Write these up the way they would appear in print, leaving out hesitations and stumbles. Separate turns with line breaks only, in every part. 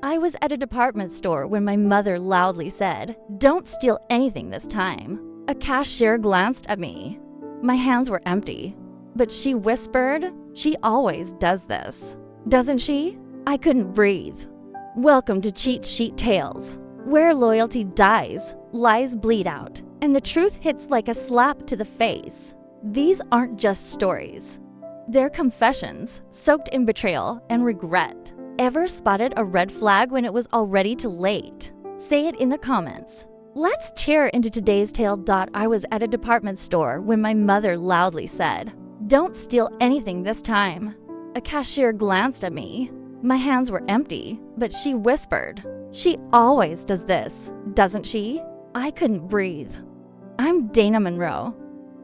I was at a department store when my mother loudly said, "Don't steal anything this time." A cashier glanced at me. My hands were empty, but she whispered, "She always does this, doesn't she?" I couldn't breathe. Welcome to Cheat Sheet Tales, where loyalty dies, lies bleed out, and the truth hits like a slap to the face. These aren't just stories. They're confessions, soaked in betrayal and regret. Ever spotted a red flag when it was already too late? Say it in the comments. Let's tear into today's tale. I was at a department store when my mother loudly said, "Don't steal anything this time." A cashier glanced at me. My hands were empty, but she whispered, "She always does this, doesn't she?" I couldn't breathe. I'm Dana Monroe.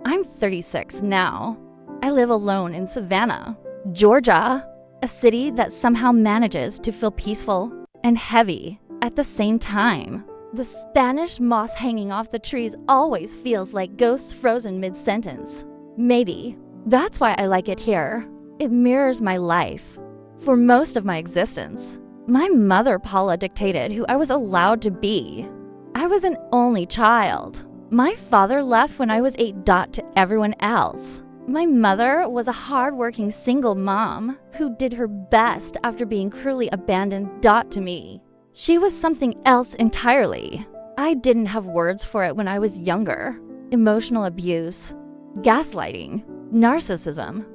I'm 36 now. I live alone in Savannah, Georgia, a city that somehow manages to feel peaceful and heavy at the same time. The Spanish moss hanging off the trees always feels like ghosts frozen mid-sentence. Maybe that's why I like it here. It mirrors my life. For most of my existence, my mother Paula dictated who I was allowed to be. I was an only child. My father left when I was 8 to everyone else. My mother was a hardworking single mom who did her best after being cruelly abandoned to me. She was something else entirely. I didn't have words for it when I was younger. Emotional abuse, gaslighting, narcissism.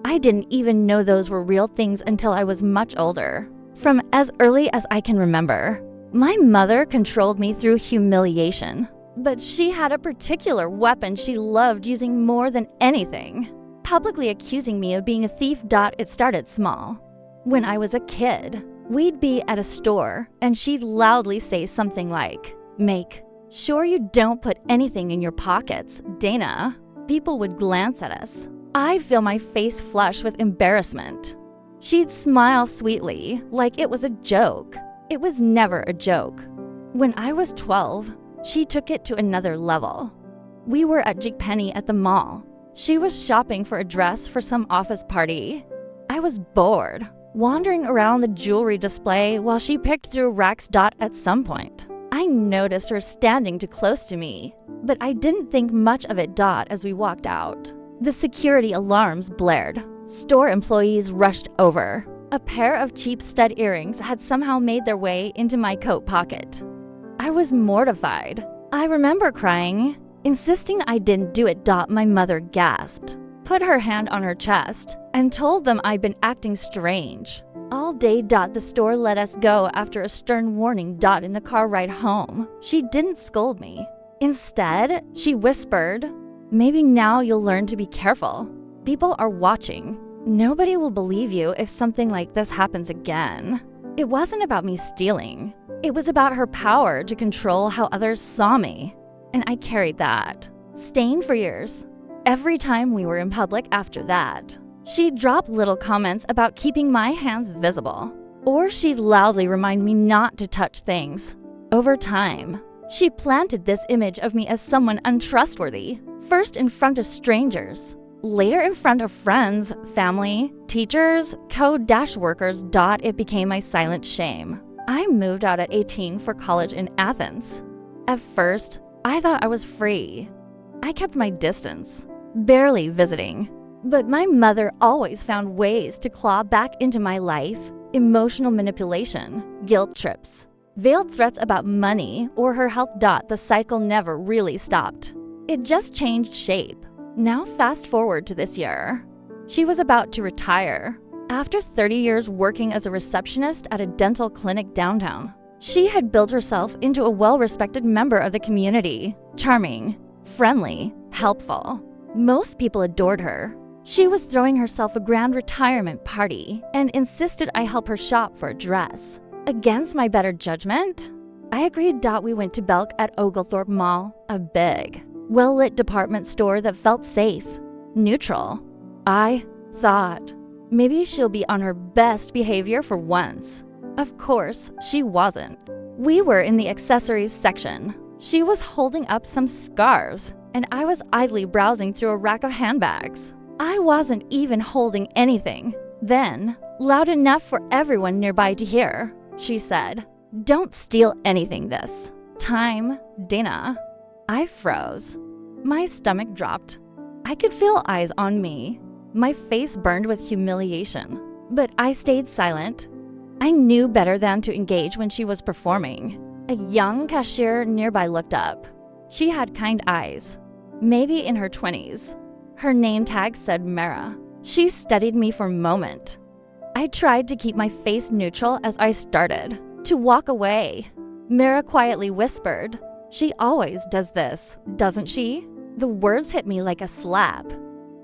I didn't even know those were real things until I was much older. From as early as I can remember, my mother controlled me through humiliation. But she had a particular weapon she loved using more than anything, publicly accusing me of being a thief. It started small. When I was a kid, we'd be at a store and she'd loudly say something like, "Make sure you don't put anything in your pockets, Dana." People would glance at us. I'd feel my face flush with embarrassment. She'd smile sweetly, like it was a joke. It was never a joke. When I was 12, she took it to another level. We were at JCPenney at the mall. She was shopping for a dress for some office party. I was bored, wandering around the jewelry display while she picked through racks. At some point, I noticed her standing too close to me, but I didn't think much of it. As we walked out, the security alarms blared. Store employees rushed over. A pair of cheap stud earrings had somehow made their way into my coat pocket. I was mortified. I remember crying, insisting I didn't do it. My mother gasped, put her hand on her chest, and told them I'd been acting strange. All day. The store let us go after a stern warning. In the car ride home, she didn't scold me. Instead, she whispered, "Maybe now you'll learn to be careful. People are watching. Nobody will believe you if something like this happens again." It wasn't about me stealing. It was about her power to control how others saw me. And I carried that, stained for years. Every time we were in public after that, she'd drop little comments about keeping my hands visible. Or she'd loudly remind me not to touch things. Over time, she planted this image of me as someone untrustworthy, first in front of strangers, later in front of friends, family, teachers, code-workers. It became my silent shame. I moved out at 18 for college in Athens. At first, I thought I was free. I kept my distance, barely visiting. But my mother always found ways to claw back into my life. Emotional manipulation, guilt trips, veiled threats about money or her health. The cycle never really stopped. It just changed shape. Now fast forward to this year. She was about to retire. After 30 years working as a receptionist at a dental clinic downtown, she had built herself into a well-respected member of the community. Charming, friendly, helpful. Most people adored her. She was throwing herself a grand retirement party and insisted I help her shop for a dress. Against my better judgment, I agreed. We went to Belk at Oglethorpe Mall, a big, well-lit department store that felt safe, neutral. I thought, maybe she'll be on her best behavior for once. Of course, she wasn't. We were in the accessories section. She was holding up some scarves, and I was idly browsing through a rack of handbags. I wasn't even holding anything. Then, loud enough for everyone nearby to hear, she said. Don't steal anything this time, Dana. I froze. My stomach dropped. I could feel eyes on me. My face burned with humiliation, but I stayed silent. I knew better than to engage when she was performing. A young cashier nearby looked up. She had kind eyes, maybe in her 20s. Her name tag said Mara. She studied me for a moment. I tried to keep my face neutral as I started to walk away. Mara quietly whispered, "She always does this, doesn't she?" The words hit me like a slap.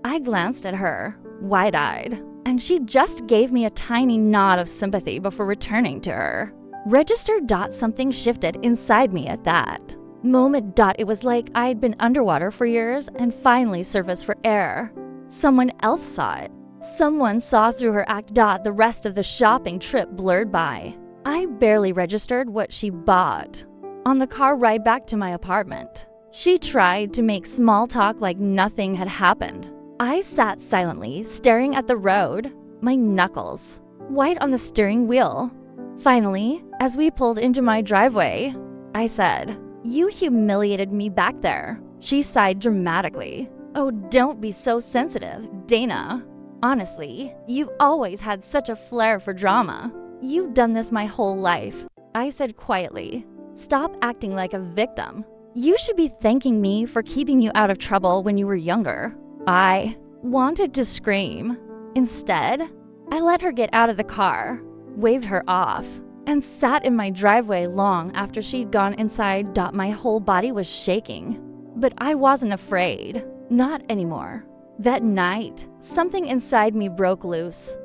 I glanced at her, wide-eyed, and she just gave me a tiny nod of sympathy before returning to her. Register. Something shifted inside me at that moment. It was like I'd been underwater for years and finally surfaced for air. Someone else saw it. Someone saw through her act. The rest of the shopping trip blurred by. I barely registered what she bought. On the car ride back to my apartment, she tried to make small talk like nothing had happened. I sat silently, staring at the road, my knuckles white on the steering wheel. Finally, as we pulled into my driveway, I said, "You humiliated me back there." She sighed dramatically. "Oh, don't be so sensitive, Dana. Honestly, you've always had such a flair for drama. You've done this my whole life." I said quietly, "Stop acting like a victim. You should be thanking me for keeping you out of trouble when you were younger." I wanted to scream. Instead, I let her get out of the car, waved her off, and sat in my driveway long after she'd gone inside. My whole body was shaking. But I wasn't afraid. Not anymore. That night, something inside me broke loose.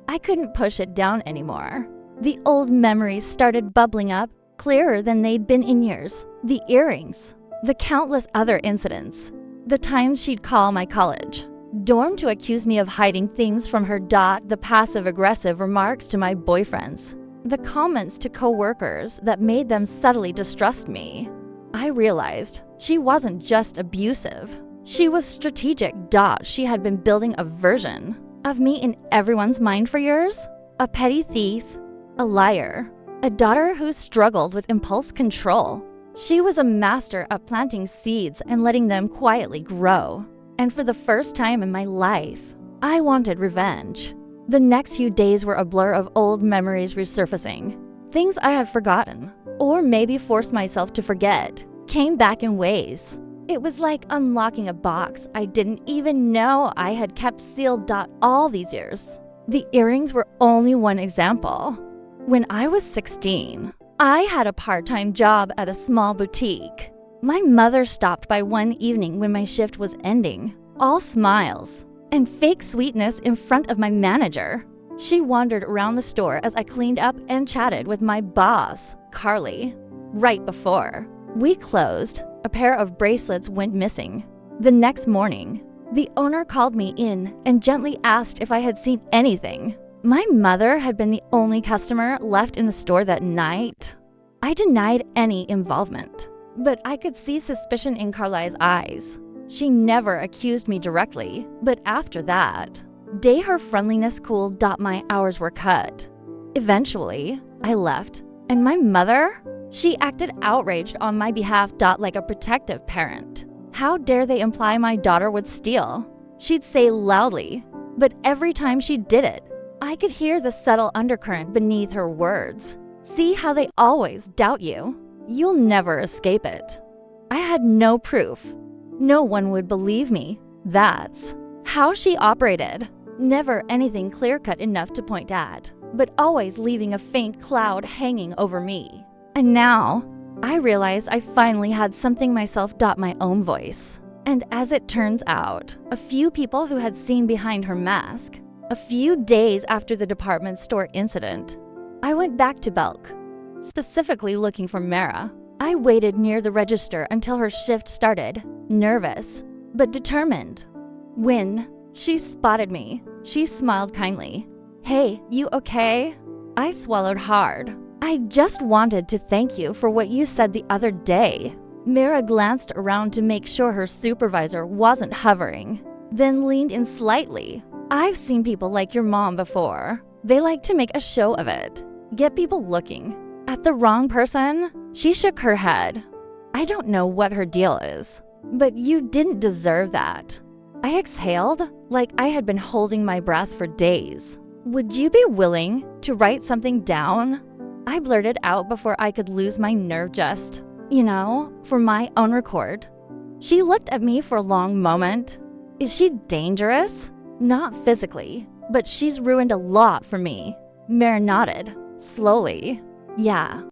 I couldn't push it down anymore. The old memories started bubbling up, clearer than they'd been in years. The earrings, the countless other incidents, the times she'd call my college dorm to accuse me of hiding things from her. The passive-aggressive remarks to my boyfriends, the comments to coworkers that made them subtly distrust me. I realized she wasn't just abusive. She was strategic. She had been building a version of me in everyone's mind for years. A petty thief, a liar, a daughter who struggled with impulse control. She was a master at planting seeds and letting them quietly grow. And for the first time in my life, I wanted revenge. The next few days were a blur of old memories resurfacing. Things I had forgotten, or maybe forced myself to forget, came back in waves. It was like unlocking a box I didn't even know I had kept sealed. All these years. The earrings were only one example. When I was 16, I had a part-time job at a small boutique. My mother stopped by one evening when my shift was ending, all smiles and fake sweetness in front of my manager. She wandered around the store as I cleaned up and chatted with my boss, Carly. Right before we closed, a pair of bracelets went missing. The next morning, the owner called me in and gently asked if I had seen anything. My mother had been the only customer left in the store that night. I denied any involvement, but I could see suspicion in Carly's eyes. She never accused me directly, but after that, her friendliness cooled. My hours were cut. Eventually, I left, and my mother, she acted outraged on my behalf. Like a protective parent. How dare they imply my daughter would steal? She'd say loudly, but every time she did it, I could hear the subtle undercurrent beneath her words. See how they always doubt you? You'll never escape it. I had no proof. No one would believe me. That's how she operated. Never anything clear-cut enough to point at, but always leaving a faint cloud hanging over me. And now, I realized I finally had something myself. My own voice. And as it turns out, a few people who had seen behind her mask. A few days after the department store incident, I went back to Belk, specifically looking for Mara. I waited near the register until her shift started, nervous, but determined. When she spotted me, she smiled kindly. "Hey, you okay?" I swallowed hard. "I just wanted to thank you for what you said the other day." Mara glanced around to make sure her supervisor wasn't hovering, then leaned in slightly. "I've seen people like your mom before. They like to make a show of it. get people looking. At the wrong person? She shook her head. I don't know what her deal is, but you didn't deserve that. I exhaled like I had been holding my breath for days. Would you be willing to write something down? I blurted out before I could lose my nerve just, for my own record. She looked at me for a long moment. Is she dangerous? Not physically, but she's ruined a lot for me. Mare nodded, slowly. Yeah,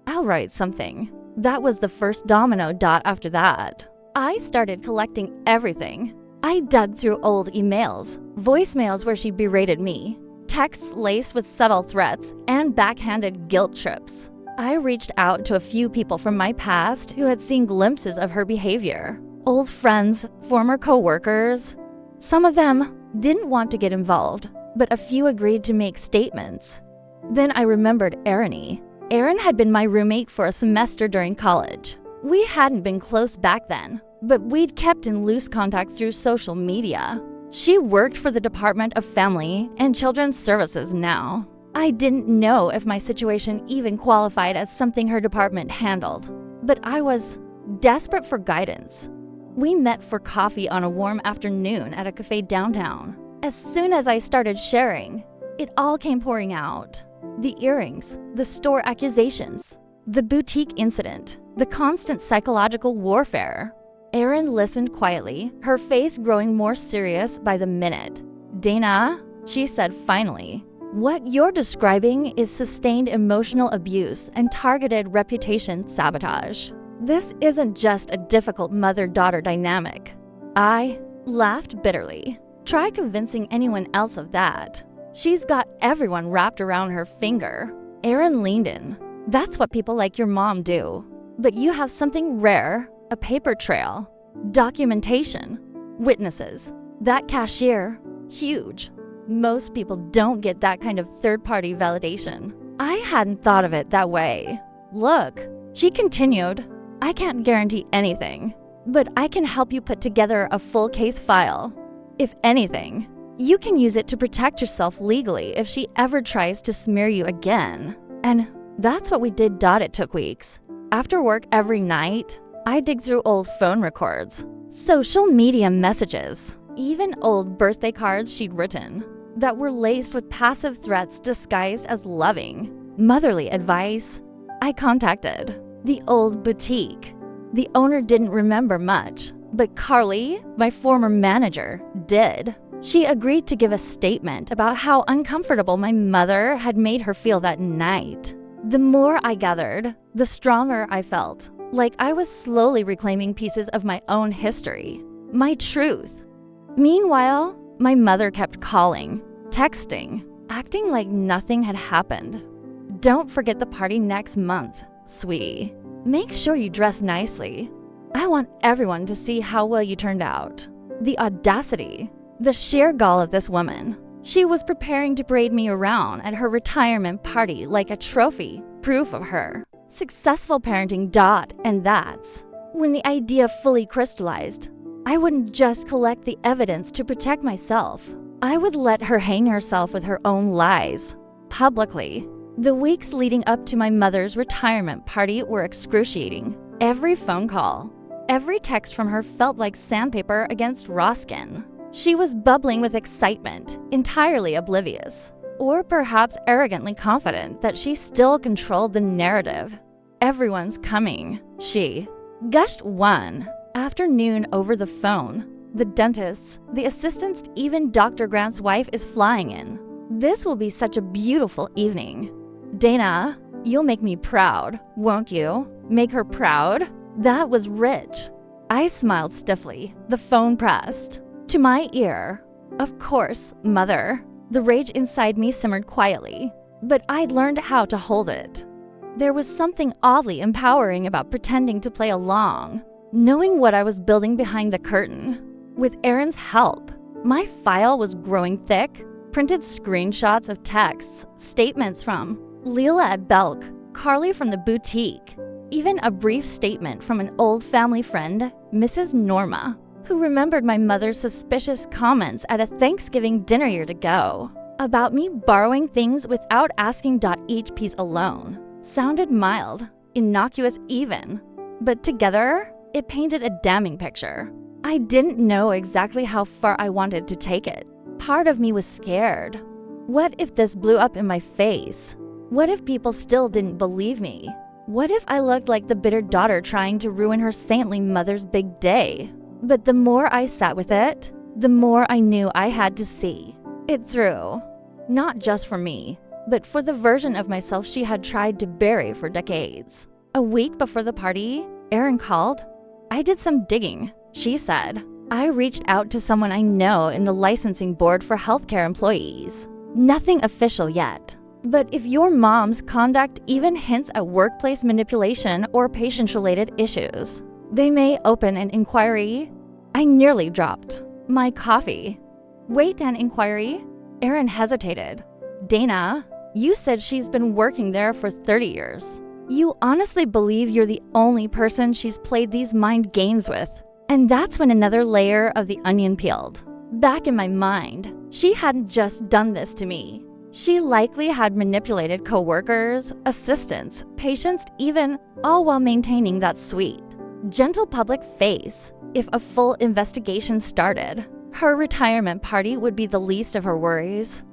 I'll write something. That was the first domino dot after that. I started collecting everything. I dug through old emails, voicemails where she berated me, texts laced with subtle threats and backhanded guilt trips. I reached out to a few people from my past who had seen glimpses of her behavior. Old friends, former co-workers. Some of them didn't want to get involved, but a few agreed to make statements. Then I remembered Erin. Erin had been my roommate for a semester during college. We hadn't been close back then, but we'd kept in loose contact through social media. She worked for the Department of Family and Children's Services now. I didn't know if my situation even qualified as something her department handled, but I was desperate for guidance. We met for coffee on a warm afternoon at a cafe downtown. As soon as I started sharing, it all came pouring out. The earrings, the store accusations, the boutique incident, the constant psychological warfare. Erin listened quietly, her face growing more serious by the minute. Dana, she said finally, what you're describing is sustained emotional abuse and targeted reputation sabotage. This isn't just a difficult mother-daughter dynamic. I laughed bitterly. Try convincing anyone else of that. She's got everyone wrapped around her finger. Erin leaned in. That's what people like your mom do. But you have something rare, a paper trail, documentation, witnesses. That cashier, huge. Most people don't get that kind of third-party validation. I hadn't thought of it that way. Look, she continued, I can't guarantee anything, but I can help you put together a full case file. If anything, you can use it to protect yourself legally if she ever tries to smear you again. And that's what we did. It took weeks. After work every night, I dig through old phone records, social media messages, even old birthday cards she'd written that were laced with passive threats disguised as loving, motherly advice. I contacted the old boutique. The owner didn't remember much, but Carly, my former manager, did. She agreed to give a statement about how uncomfortable my mother had made her feel that night. The more I gathered, the stronger I felt, like I was slowly reclaiming pieces of my own history, my truth. Meanwhile, my mother kept calling, texting, acting like nothing had happened. Don't forget the party next month, sweetie. Make sure you dress nicely. I want everyone to see how well you turned out. The audacity, the sheer gall of this woman. She was preparing to parade me around at her retirement party like a trophy, proof of her. Successful parenting. And that's when the idea fully crystallized. I wouldn't just collect the evidence to protect myself. I would let her hang herself with her own lies, publicly. The weeks leading up to my mother's retirement party were excruciating. Every phone call, every text from her felt like sandpaper against raw skin. She was bubbling with excitement, entirely oblivious, or perhaps arrogantly confident that she still controlled the narrative. Everyone's coming, she gushed one afternoon over the phone. The dentists, the assistants, even Dr. Grant's wife is flying in. This will be such a beautiful evening. Dana, you'll make me proud, won't you? Make her proud? That was rich. I smiled stiffly. The phone pressed. To my ear. Of course, mother. The rage inside me simmered quietly, but I'd learned how to hold it. There was something oddly empowering about pretending to play along, knowing what I was building behind the curtain. With Erin's help, my file was growing thick. Printed screenshots of texts, statements from Leela at Belk, Carly from the boutique, even a brief statement from an old family friend, Mrs. Norma, who remembered my mother's suspicious comments at a Thanksgiving dinner years ago. about me borrowing things without asking. Each piece alone sounded mild, innocuous even, but together, it painted a damning picture. I didn't know exactly how far I wanted to take it. Part of me was scared. What if this blew up in my face? What if people still didn't believe me? What if I looked like the bitter daughter trying to ruin her saintly mother's big day? But the more I sat with it, the more I knew I had to see it through. Not just for me, but for the version of myself she had tried to bury for decades. A week before the party, Erin called. I did some digging, she said. I reached out to someone I know in the licensing board for healthcare employees. Nothing official yet. But if your mom's conduct even hints at workplace manipulation or patient-related issues, they may open an inquiry. I nearly dropped my coffee. Wait, an inquiry? Erin hesitated. Dana, you said she's been working there for 30 years. You honestly believe you're the only person she's played these mind games with. And that's when another layer of the onion peeled. Back in my mind, she hadn't just done this to me. She likely had manipulated coworkers, assistants, patients, even, all while maintaining that sweet, gentle public face. If a full investigation started, her retirement party would be the least of her worries.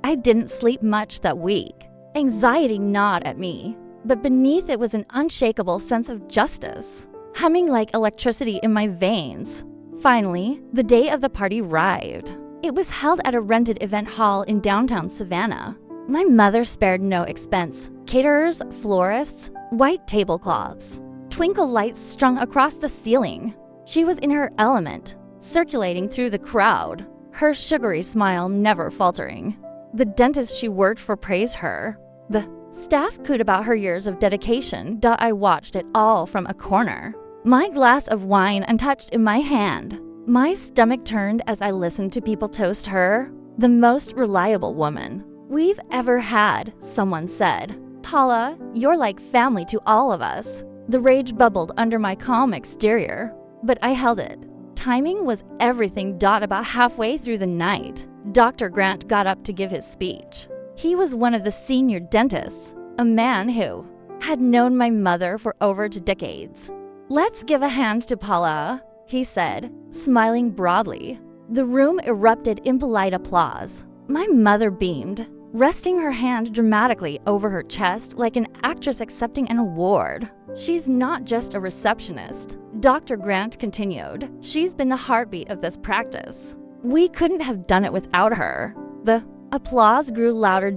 I didn't sleep much that week. Anxiety gnawed at me, but beneath it was an unshakable sense of justice, humming like electricity in my veins. Finally, the day of the party arrived. It was held at a rented event hall in downtown Savannah. My mother spared no expense. Caterers, florists, white tablecloths, twinkle lights strung across the ceiling. She was in her element, circulating through the crowd, her sugary smile never faltering. The dentist she worked for praised her. The staff cooed about her years of dedication. I watched it all from a corner, my glass of wine untouched in my hand. My stomach turned as I listened to people toast her, the most reliable woman we've ever had, someone said. Paula, you're like family to all of us. The rage bubbled under my calm exterior, but I held it. Timing was everything. About halfway through the night, Dr. Grant got up to give his speech. He was one of the senior dentists, a man who had known my mother for over 2 decades. Let's give a hand to Paula, he said, smiling broadly. The room erupted in polite applause. My mother beamed, resting her hand dramatically over her chest like an actress accepting an award. She's not just a receptionist, Dr. Grant continued. She's been the heartbeat of this practice. We couldn't have done it without her. The applause grew louder.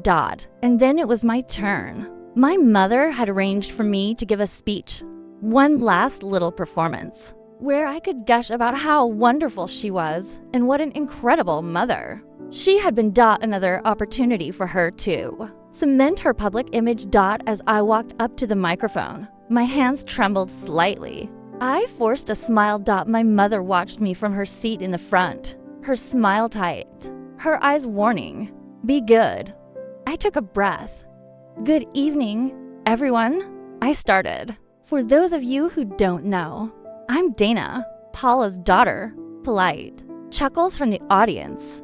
And then it was my turn. My mother had arranged for me to give a speech, one last little performance, where I could gush about how wonderful she was and what an incredible mother. She had been another opportunity for her to cement her public image. As I walked up to the microphone, my hands trembled slightly. I forced a smile. My mother watched me from her seat in the front, her smile tight, her eyes warning, be good. I took a breath. Good evening, everyone, I started. For those of you who don't know, I'm Dana, Paula's daughter. Polite chuckles from the audience.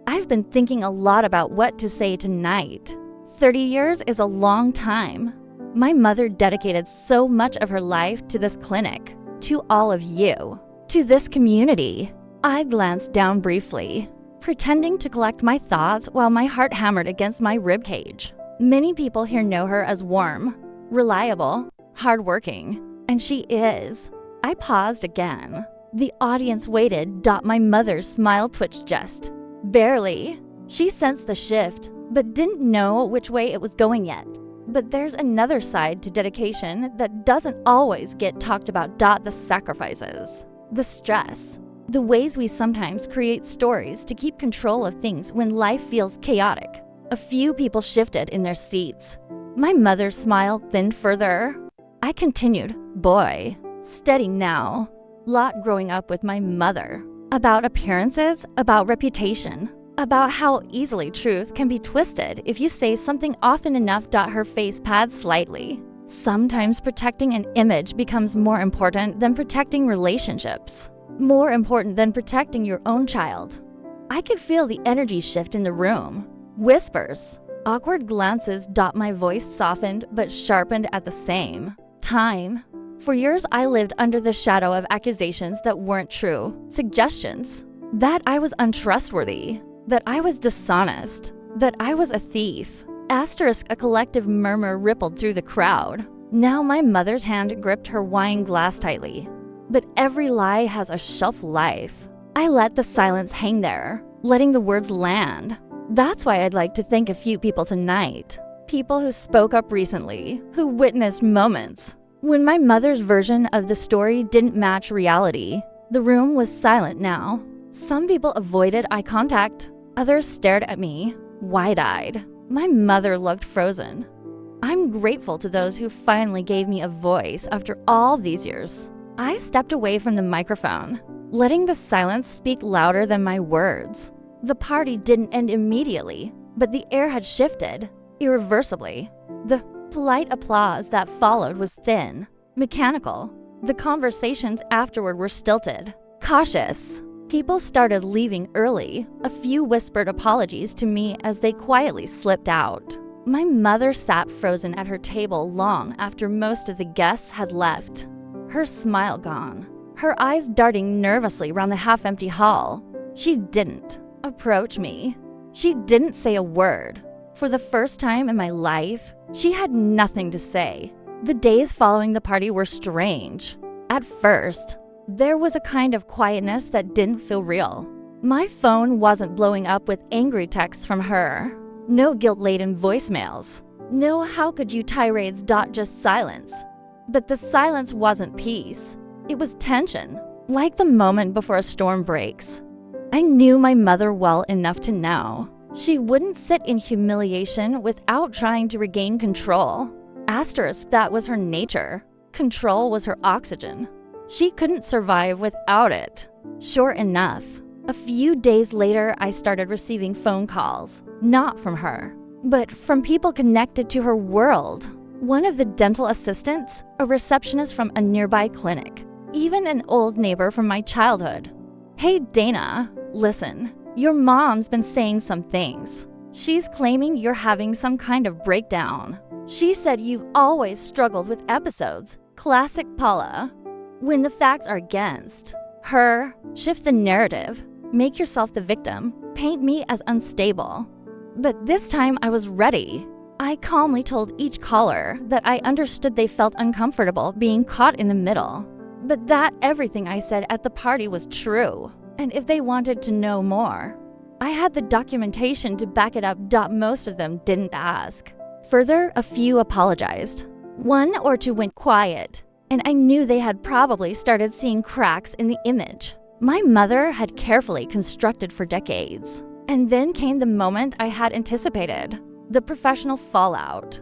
I've been thinking a lot about what to say tonight. 30 years is a long time. My mother dedicated so much of her life to this clinic, to all of you, to this community. I glanced down briefly, pretending to collect my thoughts while my heart hammered against my ribcage. Many people here know her as warm, reliable, hardworking, and she is. I paused again. The audience waited. My mother's smile twitched just barely. She sensed the shift, but didn't know which way it was going yet. But there's another side to dedication that doesn't always get talked about. The sacrifices, the stress, the ways we sometimes create stories to keep control of things when life feels chaotic. A few people shifted in their seats. My mother's smile thinned further. I continued, boy, steady now. Lot growing up with my mother. About appearances, about reputation, about how easily truth can be twisted if you say something often enough. Her face pads slightly. Sometimes protecting an image becomes more important than protecting relationships. More important than protecting your own child. I could feel the energy shift in the room. Whispers. Awkward glances. My voice softened but sharpened at the same time. For years, I lived under the shadow of accusations that weren't true, suggestions that I was untrustworthy, that I was dishonest, that I was a thief. Asterisk, a collective murmur rippled through the crowd. Now my mother's hand gripped her wine glass tightly. But every lie has a shelf life. I let the silence hang there, letting the words land. That's why I'd like to thank a few people tonight. People who spoke up recently, who witnessed moments when my mother's version of the story didn't match reality. The room was silent now. Some people avoided eye contact. Others stared at me, wide-eyed. My mother looked frozen. I'm grateful to those who finally gave me a voice after all these years. I stepped away from the microphone, letting the silence speak louder than my words. The party didn't end immediately, but the air had shifted, irreversibly. The polite applause that followed was thin, mechanical. The conversations afterward were stilted, cautious. People started leaving early. A few whispered apologies to me as they quietly slipped out. My mother sat frozen at her table long after most of the guests had left, her smile gone, her eyes darting nervously around the half-empty hall. She didn't approach me. She didn't say a word. For the first time in my life, she had nothing to say. The days following the party were strange. At first, there was a kind of quietness that didn't feel real. My phone wasn't blowing up with angry texts from her. No guilt-laden voicemails. No how could you tirades. Just silence. But the silence wasn't peace. It was tension, like the moment before a storm breaks. I knew my mother well enough to know she wouldn't sit in humiliation without trying to regain control. Asterisk, that was her nature. Control was her oxygen. She couldn't survive without it. Sure enough, a few days later, I started receiving phone calls, not from her, but from people connected to her world. One of the dental assistants, a receptionist from a nearby clinic, even an old neighbor from my childhood. Hey Dana, listen, your mom's been saying some things. She's claiming you're having some kind of breakdown. She said you've always struggled with episodes. Classic Paula. When the facts are against her, shift the narrative. Make yourself the victim. Paint me as unstable. But this time I was ready. I calmly told each caller that I understood they felt uncomfortable being caught in the middle, but that everything I said at the party was true. And if they wanted to know more, I had the documentation to back it up. Most of them didn't ask. Further, a few apologized. One or two went quiet, and I knew they had probably started seeing cracks in the image my mother had carefully constructed for decades. And then came the moment I had anticipated, the professional fallout.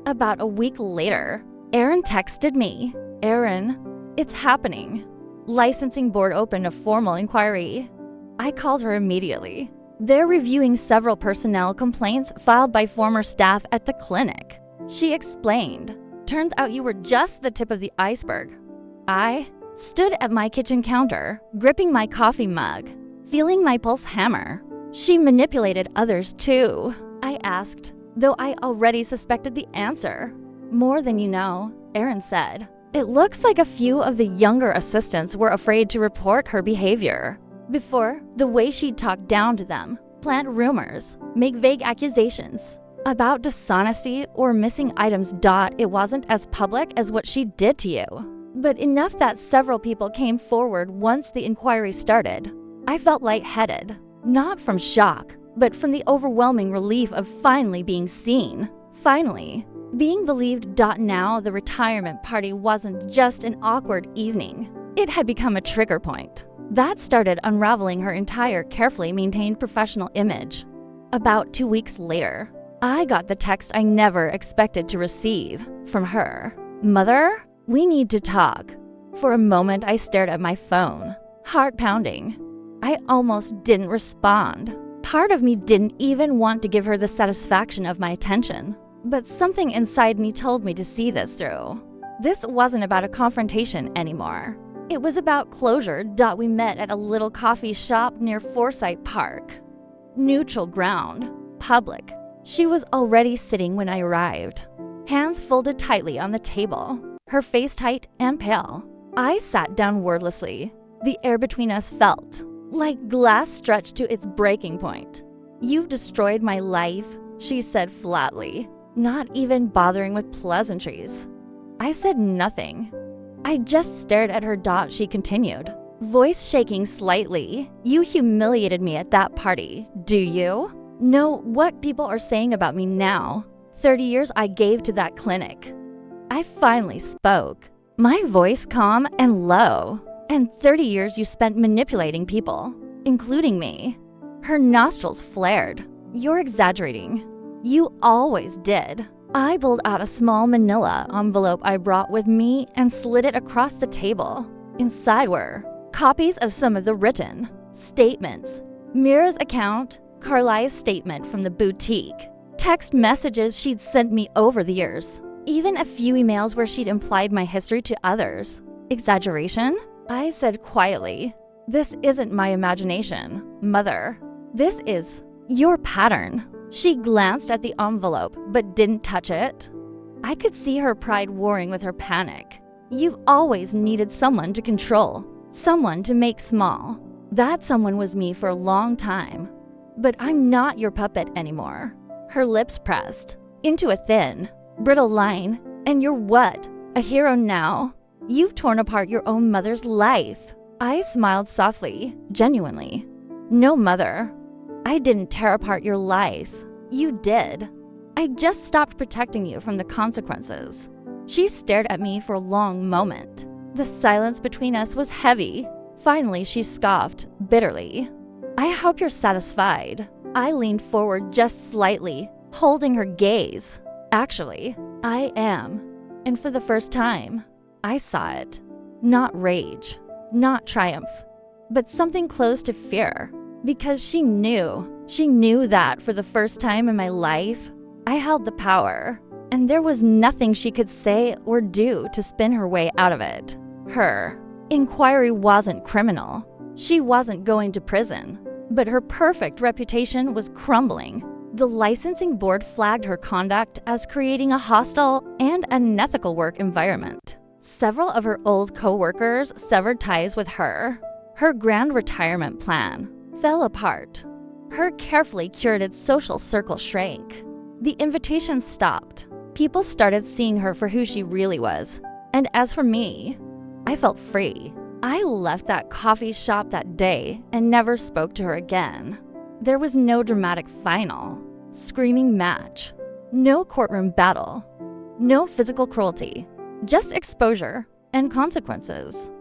About a week later, Erin texted me. Erin, it's happening. Licensing board opened a formal inquiry. I called her immediately. They're reviewing several personnel complaints filed by former staff at the clinic. She explained. Turns out you were just the tip of the iceberg. I stood at my kitchen counter, gripping my coffee mug, feeling my pulse hammer. She manipulated others too, I asked, though I already suspected the answer. More than you know, Erin said. It looks like a few of the younger assistants were afraid to report her behavior. Before, the way she'd talk down to them, plant rumors, make vague accusations about dishonesty or missing items. It wasn't as public as what she did to you, but enough that several people came forward once the inquiry started. I felt lightheaded, not from shock, but from the overwhelming relief of finally being seen, finally being believed. Now the retirement party wasn't just an awkward evening. It had become a trigger point that started unraveling her entire carefully maintained professional image. About 2 weeks later, I got the text I never expected to receive from her. Mother, we need to talk. For a moment, I stared at my phone, heart pounding. I almost didn't respond. Part of me didn't even want to give her the satisfaction of my attention, but something inside me told me to see this through. This wasn't about a confrontation anymore. It was about closure. We met at a little coffee shop near Forsyth Park. Neutral ground. public. She was already sitting when I arrived, hands folded tightly on the table, her face tight and pale. I sat down wordlessly. The air between us felt like glass stretched to its breaking point. "You've destroyed my life," she said flatly, not even bothering with pleasantries. I said nothing. I just stared at her. She continued, voice shaking slightly. "You humiliated me at that party, do you? Know what people are saying about me now? 30 years I gave to that clinic." I finally spoke, my voice calm and low. "And 30 years you spent manipulating people, including me." Her nostrils flared. "You're exaggerating. You always did." I pulled out a small manila envelope I brought with me and slid it across the table. Inside were copies of some of the written statements, Mira's account, Carly's statement from the boutique, text messages she'd sent me over the years, even a few emails where she'd implied my history to others. "Exaggeration?" I said quietly. "This isn't my imagination, Mother. This is your pattern." She glanced at the envelope but didn't touch it. I could see her pride warring with her panic. "You've always needed someone to control, someone to make small. That someone was me for a long time. But I'm not your puppet anymore." Her lips pressed into a thin, brittle line. "And you're what? A hero now? You've torn apart your own mother's life." I smiled softly, genuinely. "No, Mother. I didn't tear apart your life. You did. I just stopped protecting you from the consequences." She stared at me for a long moment. The silence between us was heavy. Finally, she scoffed bitterly. "I hope you're satisfied." I leaned forward just slightly, holding her gaze. "Actually, I am." And for the first time, I saw it. Not rage, not triumph, but something close to fear. Because she knew that for the first time in my life, I held the power, and there was nothing she could say or do to spin her way out of it. Her inquiry wasn't criminal. She wasn't going to prison, but her perfect reputation was crumbling. The licensing board flagged her conduct as creating a hostile and unethical work environment. Several of her old co-workers severed ties with her. Her grand retirement plan fell apart. Her carefully curated social circle shrank. The invitations stopped. People started seeing her for who she really was. And as for me, I felt free. I left that coffee shop that day and never spoke to her again. There was no dramatic final, screaming match, no courtroom battle, no physical cruelty, just exposure and consequences.